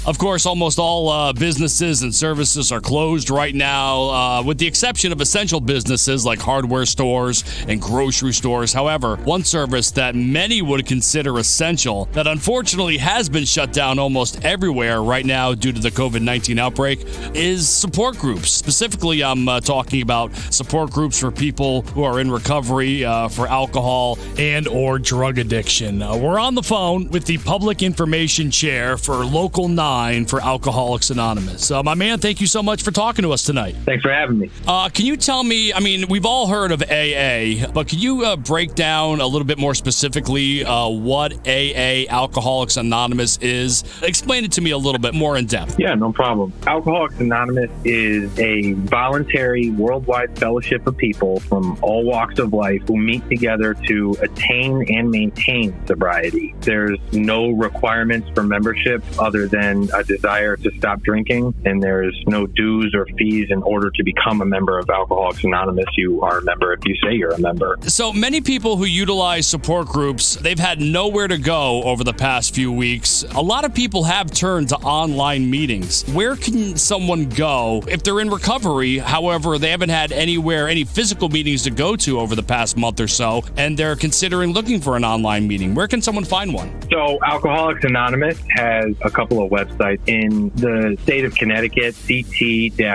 Of course, almost all businesses and services are closed right now, with the exception of essential businesses like hardware stores and grocery stores. However, one service that many would consider essential that unfortunately has been shut down almost everywhere right now due to the COVID-19 outbreak is support groups. Specifically, I'm talking about support groups for people who are in recovery for alcohol and or drug addiction. We're on the phone with the Public Information Chair for Local 9 for Alcoholics Anonymous. My man, thank you so much for talking to us tonight. Thanks for having me. Can you tell me, I mean, we've all heard of AA, but can you break down a little bit more specifically what AA, Alcoholics Anonymous, is? Explain it to me a little bit more in depth. Yeah, no problem. Alcoholics Anonymous is a voluntary worldwide fellowship of people from all walks of life who meet together to attain and maintain sobriety. There's no requirements for membership other than a desire to stop drinking, and there's no dues or fees in order to become a member of Alcoholics Anonymous. You are a member if you say you're a member. So many people who utilize support groups, they've had nowhere to go over the past few weeks. A lot of people have turned to online meetings. Where can someone go if they're in recovery? However, they haven't had any physical meetings to go to over the past month or so, and they're considering looking for an online meeting. Where can someone find one? So Alcoholics Anonymous has a couple of websites in the state of Connecticut, ct-aa.org,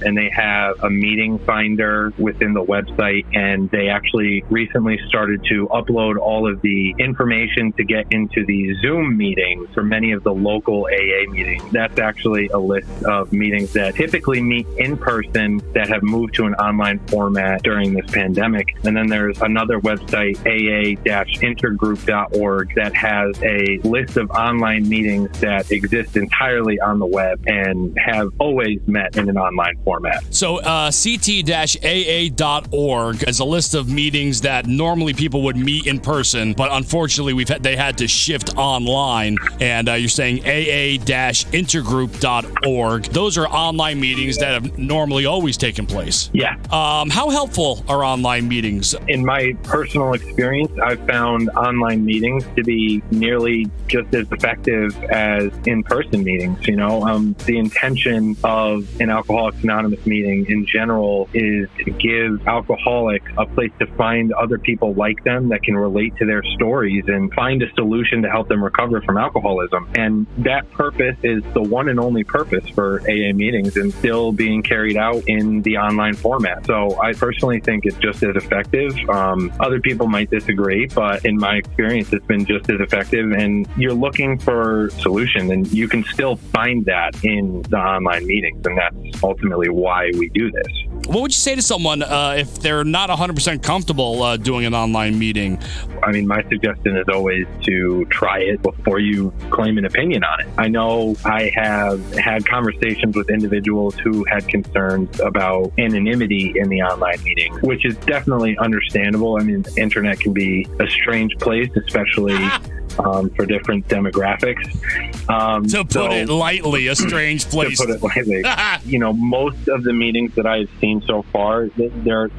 and they have a meeting finder within the website, and they actually recently started to upload all of the information to get into the Zoom meetings for many of the local AA meetings. That's actually a list of meetings that typically meet in person that have moved to an online format during this pandemic. And then there's another website, aa-intergroup.org, that has a list of online meetings that exist entirely on the web and have always met in an online format. So ct-aa.org is a list of meetings that normally people would meet in person, but unfortunately they had to shift online. And you're saying aa-intergroup.org. Those are online meetings that have normally always taken place. Yeah. How helpful are online meetings? In my personal experience, I've found online meetings to be nearly just as effective as in-person meetings. You know, the intention of an Alcoholics Anonymous meeting in general is to give alcoholics a place to find other people like them that can relate to their stories and find a solution to help them recover from alcoholism. And that purpose is the one and only purpose for AA meetings, and still being carried out in the online format. So I personally think it's just as effective. Other people might disagree, but in my experience, it's been just as effective. And you're looking for a solution, and you can still find that in the online meetings. And that's ultimately why we do this. What would you say to someone if they're not 100% comfortable doing an online meeting? I mean, my suggestion is always to try it before you claim an opinion on it. I know I have had conversations with individuals who had concerns about anonymity in the online meeting, which is definitely understandable. I mean, the internet can be a strange place, especially for different demographics. To put it lightly, a strange place. To put it lightly. You know, most of the meetings that I've seen so far,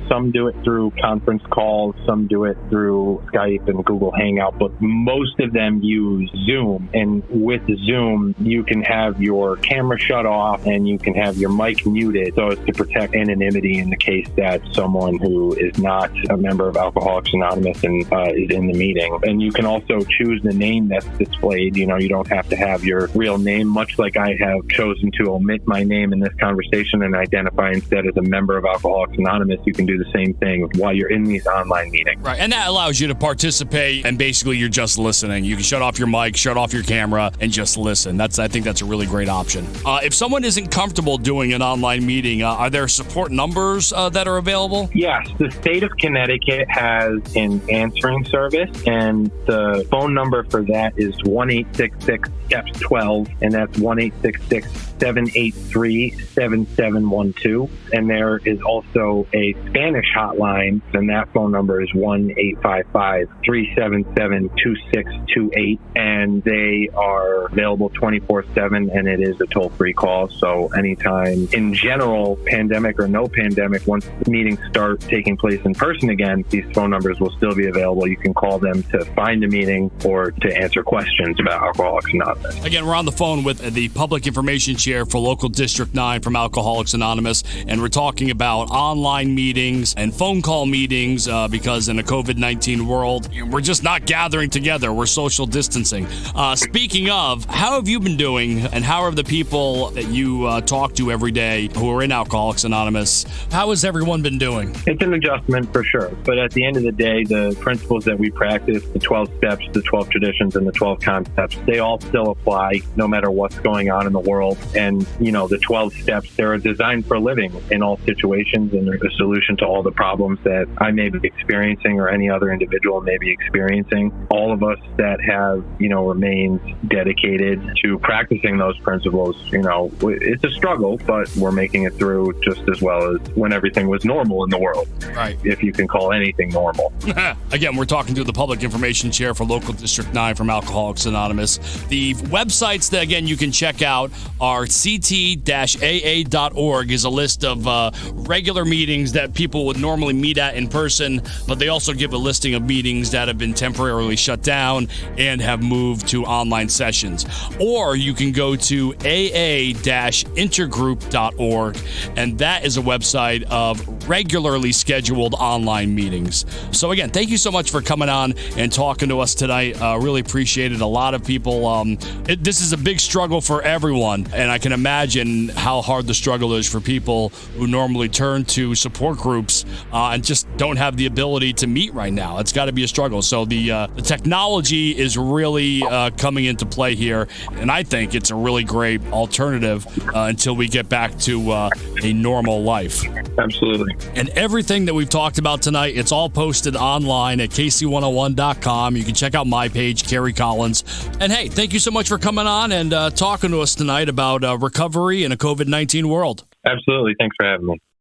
some do it through conference calls, some do it through Skype and Google Hangout, but most of them use Zoom. And with Zoom, you can have your camera shut off and you can have your mic muted so as to protect anonymity in the case that someone who is not a member of Alcoholics Anonymous and is in the meeting. And you can also choose the name that's displayed. You know, you don't have to have your real name, much like I have chosen to omit my name in this conversation and identify instead as a member of Alcoholics Anonymous. You can do the same thing while you're in these online meetings. Right, and that allows you to participate, and basically you're just listening. You can shut off your mic, shut off your camera, and just listen. I think that's a really great option. If someone isn't comfortable doing an online meeting, are there support numbers that are available? Yes, the state of Connecticut has an answering service, and the phone number for that is 1-866-STEPS-12, and that's 1-866-783-7712. And there is also a Spanish hotline, and that phone number is 1-855-377-2628, and they are available 24/7, and it is a toll-free call. So anytime, in general, pandemic or no pandemic, once meetings start taking place in person again, these phone numbers will still be available. You can call them to find a meeting or or to answer questions about Alcoholics Anonymous. Again, we're on the phone with the Public Information Chair for Local District 9 from Alcoholics Anonymous, and we're talking about online meetings and phone call meetings because in a COVID-19 world, we're just not gathering together. We're social distancing. Speaking of, how have you been doing, and how are the people that you talk to every day who are in Alcoholics Anonymous? How has everyone been doing? It's an adjustment for sure. But at the end of the day, the principles that we practice, the 12 steps, the 12 traditions, and the 12 concepts, they all still apply no matter what's going on in the world. And, the 12 steps, they're designed for living in all situations and a solution to all the problems that I may be experiencing or any other individual may be experiencing. All of us that have, remained dedicated to practicing those principles, it's a struggle, but we're making it through just as well as when everything was normal in the world. Right. If you can call anything normal. Again, we're talking to the Public Information Chair for Local District 9 from Alcoholics Anonymous. The websites that, again, you can check out are ct-aa.org is a list of regular meetings that people would normally meet at in person, but they also give a listing of meetings that have been temporarily shut down and have moved to online sessions. Or you can go to aa-intergroup.org, and that is a website of regularly scheduled online meetings. So again, thank you so much for coming on and talking to us tonight. Really appreciate it. A lot of people, this is a big struggle for everyone, and I can imagine how hard the struggle is for people who normally turn to support groups and just don't have the ability to meet right now. It's got to be a struggle. So the technology is really coming into play here, and I think it's a really great alternative until we get back to a normal life. Absolutely. And everything that we've talked about tonight, it's all posted online at kc101.com. You can check out my page, Kerry Collins. And hey, thank you so much for coming on and talking to us tonight about recovery in a COVID-19 world. Absolutely. Thanks for having me.